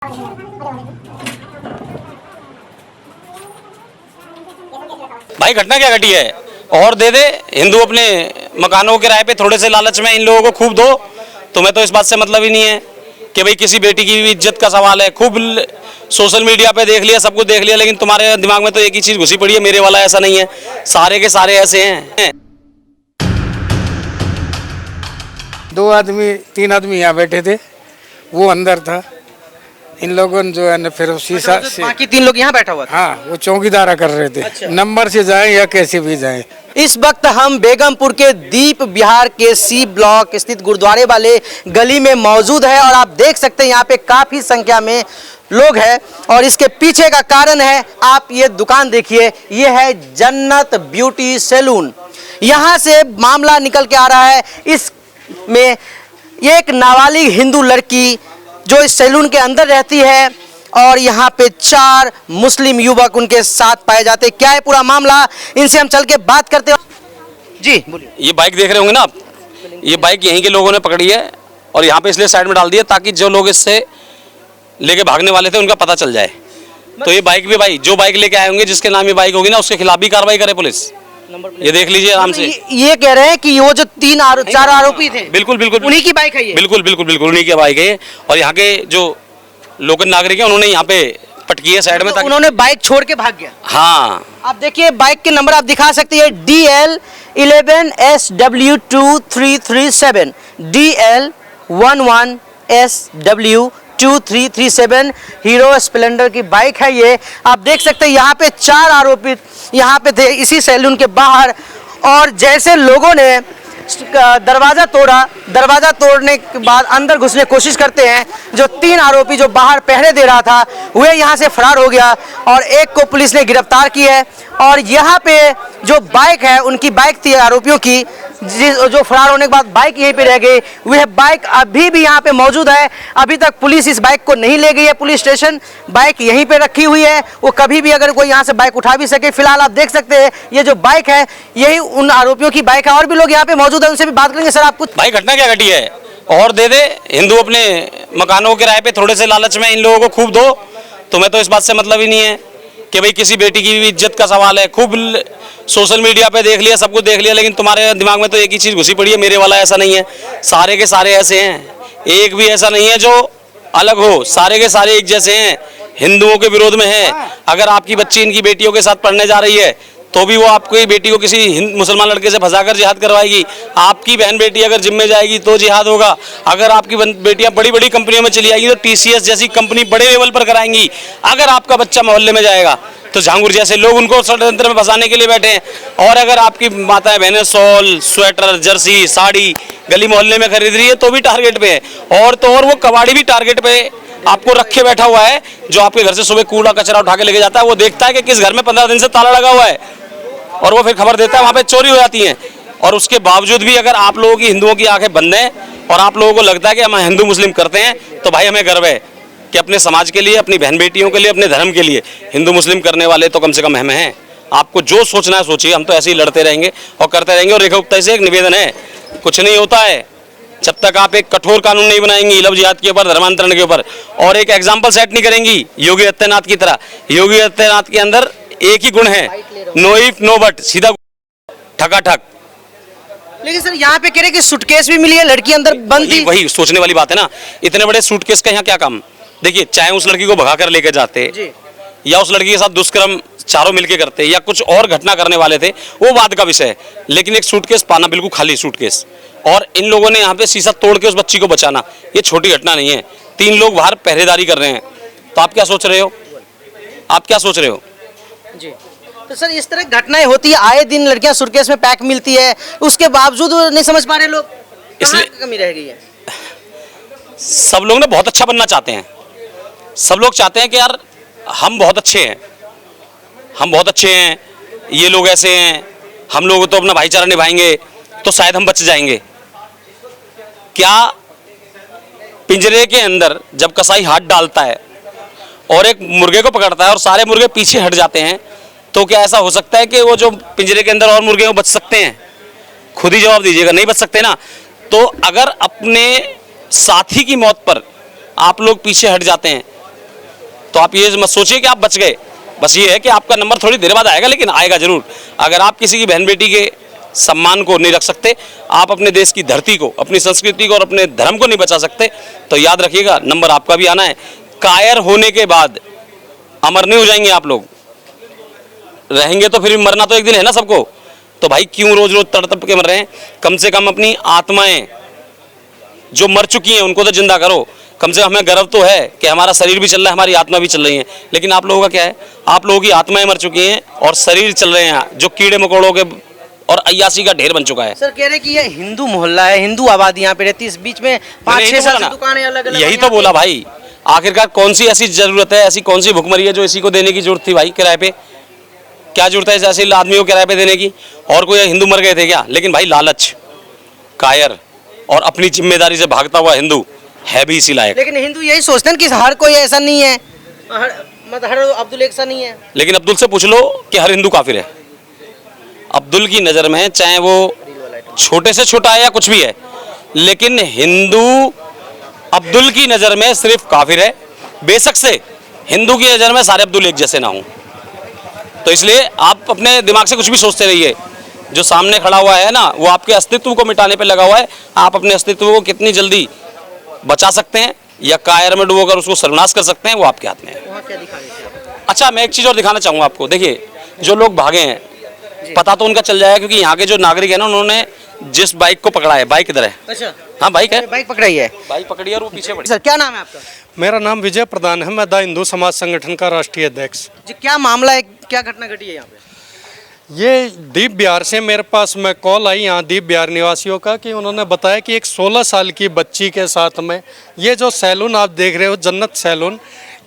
भाई घटना क्या घटी है? और दे दे हिंदू अपने मकानों के किराए पे थोड़े से लालच में इन लोगों को खूब दो। तुम्हें तो इस बात से मतलब ही नहीं है कि भाई किसी बेटी की भी इज्जत का सवाल है। खूब सोशल मीडिया पे देख लिया, सब कुछ देख लिया, लेकिन तुम्हारे दिमाग में तो एक ही चीज घुसी पड़ी है, मेरे वाला ऐसा नहीं है। सारे के सारे ऐसे हैं। 3 आदमी यहाँ बैठे थे, वो अंदर था। इन लोगों ने जो है ना फिर शीशा से बाकी 3 लोग यहाँ बैठा हुआ था। हाँ, वो चौकीदारा कर रहे थे। अच्छा। नंबर से जाए या कैसे भी जाए। इस वक्त हम बेगमपुर के दीप बिहार के सी ब्लॉक स्थित गुरुद्वारे वाले गली में मौजूद है और आप देख सकते हैं यहाँ पे काफी संख्या में लोग हैं और इसके पीछे का कारण है, आप ये दुकान देखिए, ये है जन्नत ब्यूटी सैलून। यहाँ से मामला निकल के आ रहा है, इसमें एक नाबालिग हिंदू लड़की जो इस सैलून के अंदर रहती है और यहाँ पे 4 मुस्लिम युवक उनके साथ पाए जाते हैं। क्या है पूरा मामला, इनसे हम चल के बात करते हैं। जी बोलिए। ये बाइक देख रहे होंगे ना आप, ये बाइक यहीं के लोगों ने पकड़ी है और यहाँ पे इसलिए साइड में डाल दिया ताकि जो लोग इससे लेके भागने वाले थे उनका पता चल जाए। तो ये बाइक भी भाई जो बाइक लेके आए होंगे, जिसके नाम ये बाइक होगी ना, उसके खिलाफ भी कार्रवाई करे पुलिस। ये देख लीजिए आराम से। ये कह रहे हैं कि वो जो 4 आरोपी थे, बिल्कुल बिल्कुल उन्हीं की बाइक है ये। बिल्कुल बिल्कुल बिल्कुल उन्हीं की बाइक है। और यहाँ के जो लोकल नागरिक हैं उन्होंने यहाँ पे पटकी है साइड में, ताकि उन्होंने बाइक छोड़ के भाग गया। हाँ, आप देखिए बाइक के नंबर आप दिखा सकते हैं, DL11SW2337, DL11SW2337 हीरो स्प्लेंडर की बाइक है ये। आप देख सकते हैं यहाँ पे 4 आरोपी यहाँ पे थे इसी सैलून के बाहर, और जैसे लोगों ने दरवाजा तोड़ा, दरवाजा तोड़ने के बाद अंदर घुसने की कोशिश करते हैं, जो 3 आरोपी जो बाहर पहरे दे रहा था वह यहाँ से फरार हो गया और एक को पुलिस ने गिरफ्तार की है। और यहाँ पे जो बाइक है, उनकी बाइक थी आरोपियों की, जो फरार होने के बाद बाइक यहीं पे रह गई, वह बाइक अभी भी यहाँ पे मौजूद है। अभी तक पुलिस इस बाइक को नहीं ले गई है पुलिस स्टेशन, बाइक यहीं पे रखी हुई है, वो कभी भी अगर कोई यहाँ से बाइक उठा भी सके। फिलहाल आप देख सकते हैं ये जो बाइक है यही उन आरोपियों की बाइक है। और भी लोग यहाँ पे मौजूद है, उनसे भी बात करेंगे। सर आप कुछ भाई घटना क्या घटी है? और दे दे हिंदू अपने मकानों के किराए पे थोड़े से लालच में इन लोगों को खूब दो। तुम्हें तो इस बात से मतलब ही नहीं है कि भाई किसी बेटी की भी इज्जत का सवाल है। खूब सोशल मीडिया पे देख लिया, सब कुछ देख लिया, लेकिन तुम्हारे दिमाग में तो एक ही चीज घुसी पड़ी है, मेरे वाला ऐसा नहीं है। सारे के सारे ऐसे हैं, एक भी ऐसा नहीं है जो अलग हो। सारे के सारे एक जैसे हैं, हिंदुओं के विरोध में है। अगर आपकी बच्ची इनकी बेटियों के साथ पढ़ने जा रही है तो भी वो आपकी बेटी को किसी मुसलमान लड़के से फंसाकर जिहाद करवाएगी। आपकी बहन बेटी अगर जिम में जाएगी तो जिहाद होगा। अगर आपकी बेटियां बड़ी बड़ी कंपनियों में चली जाएगी तो TCS जैसी कंपनी बड़े लेवल पर कराएंगी। अगर आपका बच्चा मोहल्ले में जाएगा तो झांगुर जैसे लोग उनको षड्यंत्र में फंसाने के लिए बैठे हैं। और अगर आपकी माताएं बहनें शॉल, स्वेटर, जर्सी, साड़ी गली मोहल्ले में खरीद रही है तो भी टारगेट पे है। और तो और वो कबाड़ी भी टारगेट पे आपको रखे बैठा हुआ है, जो आपके घर से सुबह कूड़ा कचरा उठा के लेके जाता है। वो देखता है कि किस घर में 15 दिन से ताला लगा हुआ है और वो फिर खबर देता है, वहाँ पे चोरी हो जाती है। और उसके बावजूद भी अगर आप लोगों की, हिंदुओं की आंखें बंद हैं और आप लोगों को लगता है कि हम हिंदू मुस्लिम करते हैं, तो भाई हमें गर्व है कि अपने समाज के लिए, अपनी बहन बेटियों के लिए, अपने धर्म के लिए हिंदू मुस्लिम करने वाले तो कम से कम हम हैं। आपको जो सोचना है सोचिए, हम तो ऐसे ही लड़ते रहेंगे और करते रहेंगे। और रेखा गुप्ता से एक निवेदन है, कुछ नहीं होता है जब तक आप एक कठोर कानून नहीं बनाएंगी लव जिहाद के ऊपर, धर्मांतरण के ऊपर, और एक एग्जाम्पल सेट नहीं करेंगी योगी आदित्यनाथ की तरह। योगी आदित्यनाथ के अंदर एक ही गुण है, नो इफ नो बट, सीधा ठकाठक। लेकिन सर यहाँ पे कह रहे कि सूटकेस भी मिली है, लड़की अंदर बंद थी। वही सोचने वाली बात है ना, इतने बड़े सूटकेस का यहाँ क्या काम? देखिए, चाहे उस लड़की को भगा कर लेके जाते या उस लड़की के साथ दुष्कर्म चारों मिलके करते या कुछ और घटना करने वाले थे, वो बात का विषय है। लेकिन एक सूटकेस पाना, बिल्कुल खाली सूटकेस, और इन लोगों ने यहाँ पे शीशा तोड़ के उस बच्ची को बचाना, ये छोटी घटना नहीं है। 3 लोग बाहर पहरेदारी कर रहे हैं, तो आप क्या सोच रहे हो? आप क्या सोच रहे हो? जी तो सर इस तरह घटनाएं होती है आए दिन, लड़कियां सूटकेस में पैक मिलती है, उसके बावजूद नहीं समझ पा रहे लोग, इसलिए कमी रह गई है। सब लोग ना बहुत अच्छा बनना चाहते हैं। सब लोग चाहते हैं कि यार हम बहुत अच्छे हैं, हम बहुत अच्छे हैं, ये लोग ऐसे हैं, हम लोग तो अपना भाईचारा निभाएंगे तो शायद हम बच जाएंगे। क्या पिंजरे के अंदर जब कसाई हाथ डालता है और एक मुर्गे को पकड़ता है और सारे मुर्गे पीछे हट जाते हैं, तो क्या ऐसा हो सकता है कि वो जो पिंजरे के अंदर और मुर्गे वो बच सकते हैं? खुद ही जवाब दीजिएगा, नहीं बच सकते ना। तो अगर अपने साथी की मौत पर आप लोग पीछे हट जाते हैं तो आप ये मत सोचिए कि आप बच गए। बस ये है कि आपका नंबर थोड़ी देर बाद आएगा, लेकिन आएगा जरूर। अगर आप किसी की बहन बेटी के सम्मान को नहीं रख सकते, आप अपने देश की धरती को, अपनी संस्कृति को और अपने धर्म को नहीं बचा सकते, तो याद रखिएगा नंबर आपका भी आना है। कायर होने के बाद अमर नहीं हो जाएंगे आप लोग, रहेंगे तो फिर भी मरना तो एक दिन है ना सबको। तो भाई क्यों रोज रोज तड़प के मर रहे हैं? कम से कम अपनी आत्माएं जो मर चुकी हैं उनको तो जिंदा करो। कम से कम हमें गर्व तो है कि हमारा शरीर भी चल रहा है, हमारी आत्मा भी चल रही है। लेकिन आप लोगों का क्या है? आप लोगों की आत्माएं मर चुकी हैं और शरीर चल रहे हैं जो कीड़े मकोड़ों के और अय्यासी का ढेर बन चुका है। सर कह रहे कि ये हिंदू मोहल्ला है, हिंदू आबादी यहाँ पे रहती है, इस बीच में 5-6 साल से दुकानें अलग अलग। यही तो बोला भाई, आखिरकार कौन सी ऐसी जरूरत है, ऐसी कौन सी भुखमरी है जो इसी को देने की जरूरत थी भाई किराए पे? क्या जरूरत है ऐसे आदमी को किराए पे देने की? और कोई हिंदू मर गए थे क्या? लेकिन भाई लालच, कायर और अपनी जिम्मेदारी से भागता हुआ हिंदू है भी इसी लायक। लेकिन हिंदू यही सोचते हैं कि हर कोई ऐसा नहीं है, हर अब्दुल ऐसा नहीं है। लेकिन अब्दुल से पूछ लो कि हर हिंदू काफिर है। अब्दुल की नज़र में चाहे वो छोटे से छोटा है या कुछ भी है, लेकिन हिंदू अब्दुल की नज़र में सिर्फ काफिर है। बेशक से हिंदू की नज़र में सारे अब्दुल एक जैसे ना हों। तो इसलिए आप अपने दिमाग से कुछ भी सोचते रहिए। जो सामने खड़ा हुआ है ना, वो आपके अस्तित्व को मिटाने पे लगा हुआ है। आप अपने अस्तित्व को कितनी जल्दी बचा सकते हैं या कायर में डुबोकर उसको सर्वनाश कर सकते हैं, वो आपके हाथ में है। अच्छा, मैं एक चीज़ और दिखाना चाहूँगा आपको। देखिए, जो लोग भागे हैं पता तो उनका चल जाएगा, क्योंकि यहाँ के जो नागरिक है ना, उन्होंने जिस बाइक को पकड़ा है, बाइक किधर है? अच्छा, हाँ बाइक है, बाइक पकड़ाई है, बाइक पकड़ी है और वो पीछे पड़ी। सर क्या नाम है आपका? मेरा नाम विजय प्रधान है। मैं द हिंदू समाज संगठन का राष्ट्रीय अध्यक्ष। जी क्या मामला है, क्या घटना घटी है यहाँ पे? ये दीप बिहार से मेरे पास में कॉल आई यहाँ दीप बिहार निवासियों का, कि उन्होंने बताया कि एक 16 साल की बच्ची के साथ में ये जो सैलून आप देख रहे हो, जन्नत सैलून,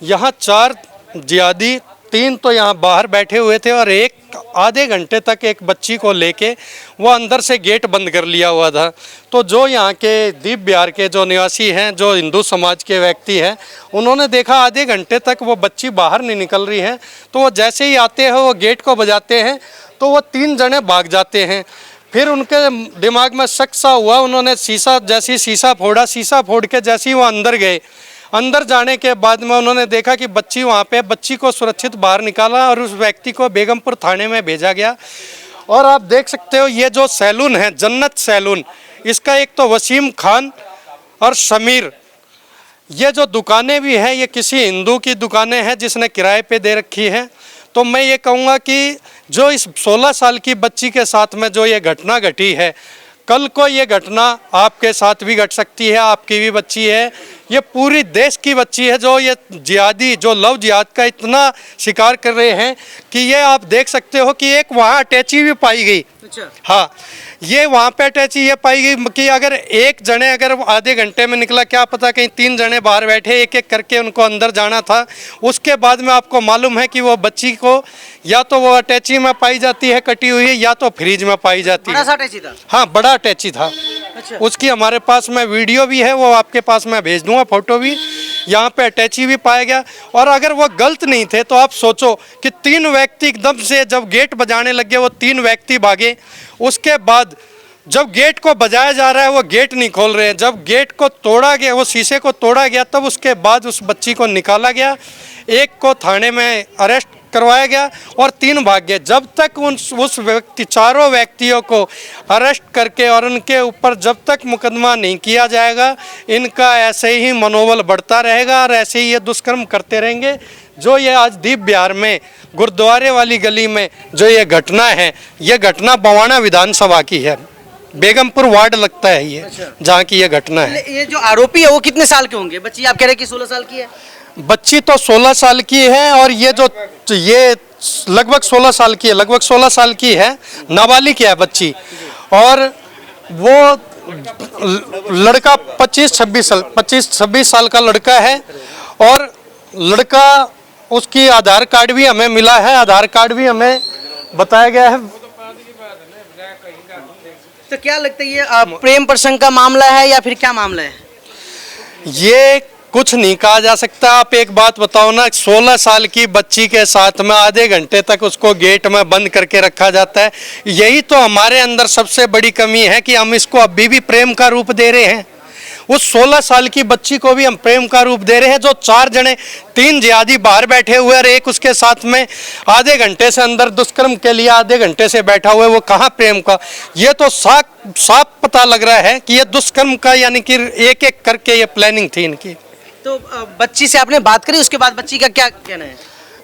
यहाँ 4 जिहादी, 3 तो यहाँ बाहर बैठे हुए थे और एक आधे घंटे तक एक बच्ची को लेके वो अंदर से गेट बंद कर लिया हुआ था। तो जो यहाँ के दीप बिहार के जो निवासी हैं, जो हिंदू समाज के व्यक्ति हैं, उन्होंने देखा आधे घंटे तक वो बच्ची बाहर नहीं निकल रही है। तो वो जैसे ही आते हैं, वो गेट को बजाते हैं, तो वो 3 जने भाग जाते हैं। फिर उनके दिमाग में शक सा हुआ, उन्होंने शीशा फोड़ा। शीशा फोड़ के जैसे ही वो अंदर गए, अंदर जाने के बाद में उन्होंने देखा कि बच्ची वहाँ पे, बच्ची को सुरक्षित बाहर निकाला और उस व्यक्ति को बेगमपुर थाने में भेजा गया। और आप देख सकते हो ये जो सैलून है, जन्नत सैलून, इसका एक तो वसीम खान और समीर, ये जो दुकानें भी हैं, ये किसी हिंदू की दुकानें हैं जिसने किराए पे दे रखी है। तो मैं ये कहूँगा कि जो इस 16 साल की बच्ची के साथ में जो ये घटना घटी है, कल को ये घटना आपके साथ भी घट सकती है। आपकी भी बच्ची है, ये पूरी देश की बच्ची है, जो ये जिहादी, जो लव जिहाद का इतना शिकार कर रहे हैं कि ये आप देख सकते हो कि एक वहाँ अटैची भी पाई गई। अच्छा, हाँ, ये वहाँ पे अटैची ये पाई गई कि अगर एक जने अगर आधे घंटे में निकला, क्या पता कहीं 3 जने बाहर बैठे, एक एक करके उनको अंदर जाना था। उसके बाद में आपको मालूम है कि वो बच्ची को या तो वो अटैची में पाई जाती है कटी हुई, या तो फ्रिज में पाई जाती है। बड़ा सा अटैची था? हाँ, बड़ा अटैची था। अच्छा। उसकी हमारे पास में वीडियो भी है, वो आपके पास मैं भेज दूंगा, फोटो भी। यहाँ पे अटैची भी पाया गया। और अगर वो गलत नहीं थे तो आप सोचो कि 3 व्यक्ति एकदम से जब गेट बजाने लगे, वो 3 व्यक्ति भागे। उसके बाद जब गेट को बजाया जा रहा है, वो गेट नहीं खोल रहे हैं। जब गेट को तोड़ा गया, वो शीशे को तोड़ा गया, तब उसके बाद उस बच्ची को निकाला गया। एक को थाने में अरेस्ट करवाया गया और 3 भाग गए। जब तक उस व्यक्ति, 4 व्यक्तियों को अरेस्ट करके और उनके ऊपर जब तक मुकदमा नहीं किया जाएगा, इनका ऐसे ही मनोबल बढ़ता रहेगा और ऐसे ही ये दुष्कर्म करते रहेंगे। जो ये आज दीप बिहार में गुरुद्वारे वाली गली में जो ये घटना है, ये घटना बवाना विधानसभा की है, बेगमपुर वार्ड लगता है ये, जहाँ की ये घटना है। ये जो आरोपी है वो कितने साल के होंगे? बच्ची आप कह रहे कि 16 साल की है? बच्ची तो 16 साल की है और ये लगभग 16 साल की है, लगभग 16 साल की है, नाबालिग है बच्ची। और वो लड़का 25-26 साल का लड़का है। और लड़का, उसकी आधार कार्ड भी हमें मिला है, आधार कार्ड भी हमें बताया गया है। तो क्या लगता है ये प्रेम प्रसंग का मामला है या फिर क्या मामला है? ये कुछ नहीं कहा जा सकता। आप एक बात बताओ ना, 16 साल की बच्ची के साथ में आधे घंटे तक उसको गेट में बंद करके रखा जाता है। यही तो हमारे अंदर सबसे बड़ी कमी है कि हम इसको अभी भी प्रेम का रूप दे रहे हैं। उस 16 साल की बच्ची को भी हम प्रेम का रूप दे रहे हैं। जो 4 जने 3 जिहादी बाहर बैठे हुए और एक उसके साथ में आधे घंटे से अंदर दुष्कर्म के लिए आधे घंटे से बैठा हुआ है, वो कहाँ प्रेम का? ये तो साफ पता लग रहा है कि ये दुष्कर्म का, यानी कि एक एक करके ये प्लानिंग थी इनकी। तो बच्ची से आपने बात करी, उसके बाद बच्ची का क्या कहना है?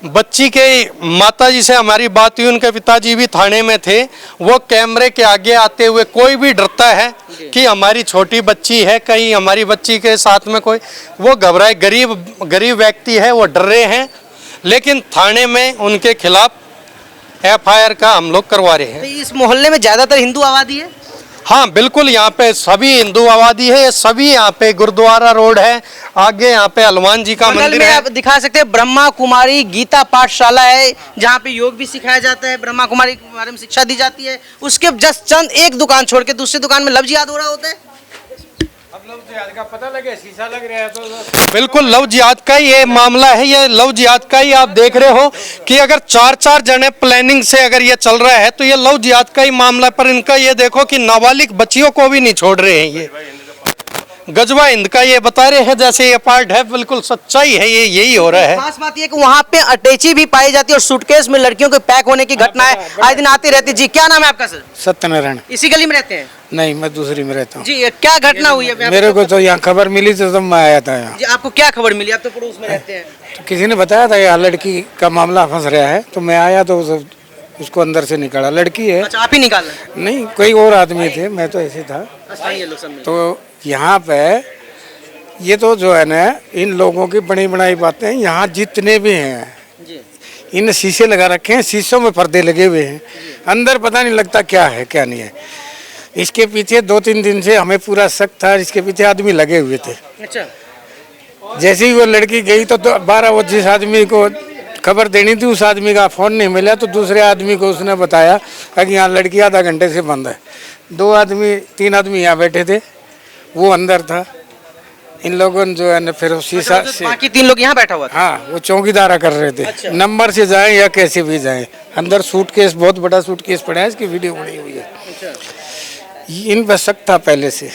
बच्ची के माताजी से हमारी बात हुई, उनके पिताजी भी थाने में थे। वो कैमरे के आगे आते हुए, कोई भी डरता है कि हमारी छोटी बच्ची है, कहीं हमारी बच्ची के साथ में कोई, वो घबराए, गरीब व्यक्ति है, वो डर रहे हैं। लेकिन थाने में उनके खिलाफ FIR का हम लोग करवा रहे हैं। तो इस मोहल्ले में ज्यादातर हिंदू आबादी है? हाँ बिल्कुल, यहाँ पे सभी हिंदू आबादी है। सभी यहाँ पे गुरुद्वारा रोड है, आगे यहाँ पे हनुमान जी का बगल मंदिर में है। आप दिखा सकते हैं ब्रह्मा कुमारी गीता पाठशाला है, जहाँ पे योग भी सिखाया जाता है, ब्रह्मा कुमारी के बारे में शिक्षा दी जाती है। उसके जस्ट चंद एक दुकान छोड़ के दूसरी दुकान में लव जिहाद हो रहा होता है। अब लव जिहाद का पता लगे, शीशा लग रहा है तो बिल्कुल लव जिहाद का ही ये मामला है। ये लव जिहाद का ही आप देख रहे हो कि अगर 4 जने प्लानिंग से अगर ये चल रहा है तो ये लव जिहाद का ही मामला। पर इनका ये देखो कि नाबालिग बच्चियों को भी नहीं छोड़ रहे हैं। ये गजवा हिंद का ये बता रहे हैं, जैसे ये पार्ट है, बिल्कुल सच्चाई है, ये यही हो रहा है। खास बात ये कि वहाँ पे अटैची भी पाई जाती है और सूटकेस में लड़कियों के पैक होने की घटनाएं आए दिन आती रहती है। जी क्या नाम है आपका सर? सत्यनारायण। इसी गली में रहते हैं? नहीं, मैं दूसरी में रहता हूँ। जी क्या घटना हुई है? मेरे को तो यहाँ खबर मिली तो तब मैं आया था यहाँ। जी आपको क्या खबर मिली? आप तो पड़ोस में रहते हैं। तो किसी ने बताया था यहाँ लड़की का मामला फंस रहा है, तो मैं आया तो उसको अंदर से निकाला। लड़की है। अच्छा आप ही निकाला? नहीं, कोई और आदमी थे, मैं तो ऐसे था। स्थानीय लोग सब मिले। तो यहाँ पे ये तो जो है ना, इन लोगों की बनी बनाई बातें, यहाँ जितने भी हैं जी इन शीशे लगा रखे हैं, शीशों में पर्दे लगे हुए हैं, अंदर पता नहीं लगता क्या है क्या नहीं है। इसके पीछे 2-3 दिन से हमें पूरा शक था, इसके पीछे आदमी लगे हुए थे। अच्छा जैसे ही वो लड़की गई तो 12 वो जिस आदमी को खबर देनी थी उस आदमी का फ़ोन नहीं मिला, तो दूसरे आदमी को उसने बताया कि यहाँ लड़की आधा घंटे से बंद है। 3 आदमी यहाँ बैठे थे, वो अंदर था। इन लोगों ने जो है ना फिर शीशा से, बाकी 3 लोग यहाँ बैठा हुआ था? हाँ, वो चौकीदारा कर रहे थे। अच्छा। नंबर से जाएं या कैसे भी जाएं, अंदर सूटकेस, बहुत बड़ा सूटकेस पड़ा है, इसकी वीडियो बनी हुई है। अच्छा इन पर शक था पहले से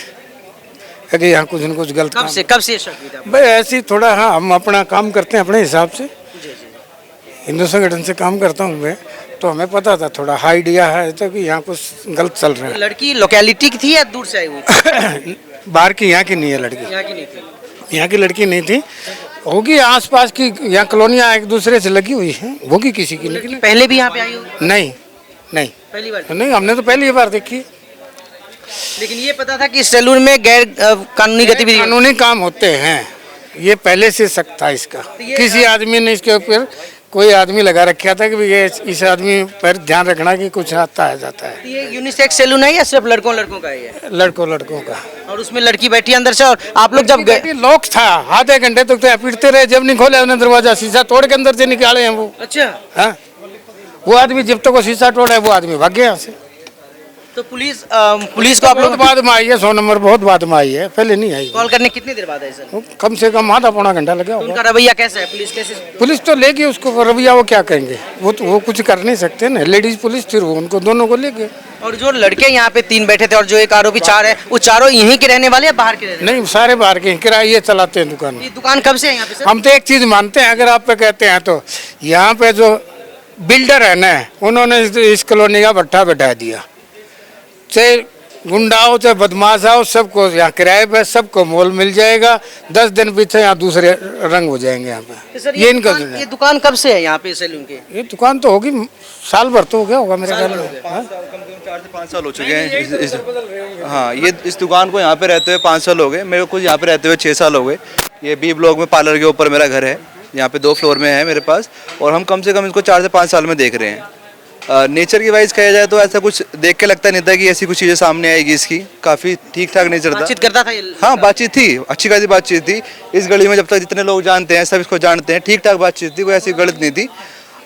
कि यहाँ कुछ न कुछ गलत काम। कब से ये शक हुई था? भाई ऐसे ही थोड़ा, हाँ, हम अपना काम करते हैं अपने हिसाब से, हिंदू संगठन से काम करता हूँ मैं, तो हमें पता था, थोड़ा आइडिया है तो कि यहाँ कुछ गलत चल रहा है। लड़की लोकेलिटी की थी या दूर से आई हुई? बाहर की, यहाँ की नहीं है लड़की। यहाँ की नहीं थी? यहाँ की लड़की नहीं थी, होगी आसपास की, यहाँ कॉलोनियाँ एक दूसरे से लगी हुई हैं, होगी किसी की, लेकिन पहले भी यहाँ पे आई होगी? नहीं नहीं पहली बार? नहीं, हमने तो पहली बार देखी। लेकिन ये पता था कि इस सैलून में गैर कानूनी गतिविधि? कानूनी काम होते हैं, ये पहले से शक था इसका। किसी आदमी ने इसके ऊपर कोई आदमी लगा रखा था कि ये इस आदमी पर ध्यान रखना कि कुछ आता है जाता है। ये यूनिसेक्स सैलून है या सिर्फ लड़कों का है ये? लड़कों का। और उसमें लड़की बैठी अंदर से, और आप लोग जब गए? लॉक था, आधे घंटे तक तो पीटते रहे, जब नहीं खोले उन्होंने दरवाजा, शीशा तोड़ के अंदर से निकाले हैं वो। अच्छा हाँ, वो आदमी जब तक वो शीशा तोड़ा है वो आदमी भाग गया यहाँ से। तो पुलिस को आप बहुत लोग बाद में आई है, 100 नंबर बहुत बाद में आई है, पहले नहीं आई। कॉल करने कितनी देर बाद आई सर? वो कम से कम आधा पौना घंटा लगा तो होगा। उनका रवैया कैसा है? पुलिस कैसे? पुलिस तो लेगी उसको, रवैया वो क्या करेंगे, वो कुछ कर नहीं सकते ना, लेडीज पुलिस थी, वो उनको दोनों को लेके। और जो लड़के यहाँ पे 3 बैठे थे और जो एक आरोपी 4 है, वो चारों यहीं के रहने वाले या बाहर के रहने? नहीं, सारे बाहर के किराए चलाते हैं दुकान। ये दुकान कब से है यहाँ पे सर? हम तो एक चीज मानते हैं, अगर आप पे कहते हैं तो यहाँ पे जो बिल्डर है ना, उन्होंने इस कॉलोनी का भट्ठा बैठा दिया, चाहे गुंडा हो चाहे बदमाश हो, सबको यहाँ किराए पे सबको मोल मिल जाएगा। 10 दिन पीछे यहाँ दूसरे रंग हो जाएंगे यहाँ पे। सर ये इनका ये दुकान कब से है यहाँ पे सैलून के? ये दुकान तो होगी, साल भर तो हो गया होगा मेरे ख्याल में। हाँ? 4 से 5 साल हो चुके हैं। हाँ, ये इस दुकान को यहाँ पे रहते हुए 5 साल हो गए, मेरे को यहाँ पे रहते हुए 6 साल हो गए। ये बी ब्लॉक में पार्लर के ऊपर मेरा घर है, यहाँ पे 2 फ्लोर में है मेरे पास, और हम कम से कम इसको 4 से 5 साल में देख रहे हैं। नेचर की वाइज कहा जाए तो ऐसा कुछ देख के लगता नहीं था कि ऐसी कुछ चीज़ें सामने आएगी इसकी। काफ़ी ठीक ठाक नेचर था। बातचीत करता था ये? हाँ, बातचीत थी, अच्छी खासी बातचीत थी। इस गली में जब तक जितने लोग जानते हैं सब इसको जानते हैं, ठीक ठाक बातचीत थी, कोई ऐसी गलत नहीं थी।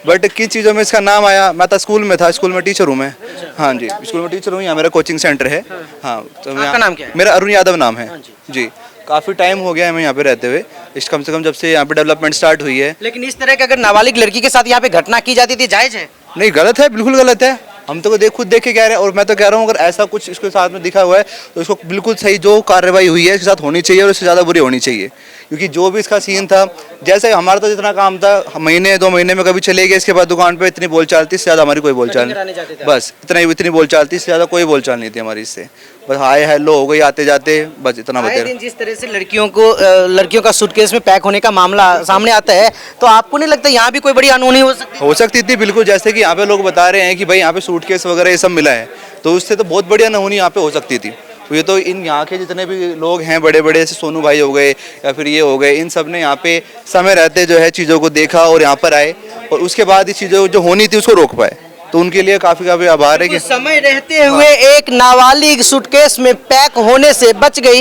बट किन चीज़ों में इसका नाम आया, मैं तो स्कूल में था, स्कूल में टीचर हूँ मैं। हाँ जी, स्कूल में टीचर हूँ, यहाँ मेरा कोचिंग सेंटर है। हाँ, तो आपका नाम क्या है? मेरा अरुण यादव नाम है जी। काफ़ी टाइम हो गया है मैं यहाँ पे रहते हुए, इस कम से कम जब से यहाँ पे डेवलपमेंट स्टार्ट हुई है। लेकिन इस तरह की अगर नाबालिग लड़की के साथ यहाँ पे घटना की जाती थी, जायज है? नहीं, गलत है, बिल्कुल गलत है। हम तो खुद देख के कह रहे हैं, और मैं तो कह रहा हूँ अगर ऐसा कुछ इसके साथ में दिखा हुआ है तो इसको बिल्कुल सही जो कार्रवाई हुई है इसके साथ होनी चाहिए, और इससे ज़्यादा बुरी होनी चाहिए। क्योंकि जो भी इसका सीन था, जैसे हमारा तो जितना काम था महीने 2 महीने में कभी चले गए, इसके बाद दुकान पे इतनी बोलचाल थी, इससे ज़्यादा हमारी कोई बोलचाल नहीं, बस इतनी बोलचाल थी, इससे ज़्यादा कोई बोलचाल नहीं थी हमारी इससे। बस हाय हेलो हो गई आते जाते, बस इतना आए बता दिन जिस तरह से लड़कियों का सूटकेस में पैक होने का मामला सामने आता है, तो आपको नहीं लगता यहाँ भी कोई बड़ी अनहोनी हो सकती थी बिल्कुल। जैसे कि यहाँ पे लोग बता रहे हैं कि भाई यहाँ पे सूटकेस वगैरह ये सब मिला है, तो उससे तो बहुत बढ़िया अनहोनी यहाँ पे हो सकती थी। तो ये तो इन यहाँ के जितने भी लोग हैं बड़े बड़े, जैसे सोनू भाई हो गए या फिर ये हो गए, इन सब ने यहाँ पे समय रहते जो है चीज़ों को देखा और यहाँ पर आए, और उसके बाद इस चीज़ों जो होनी थी उसको रोक पाए, तो उनके लिए काफ़ी आभार है कि समय रहते हुए एक नाबालिग सूटकेस में पैक होने से बच गई,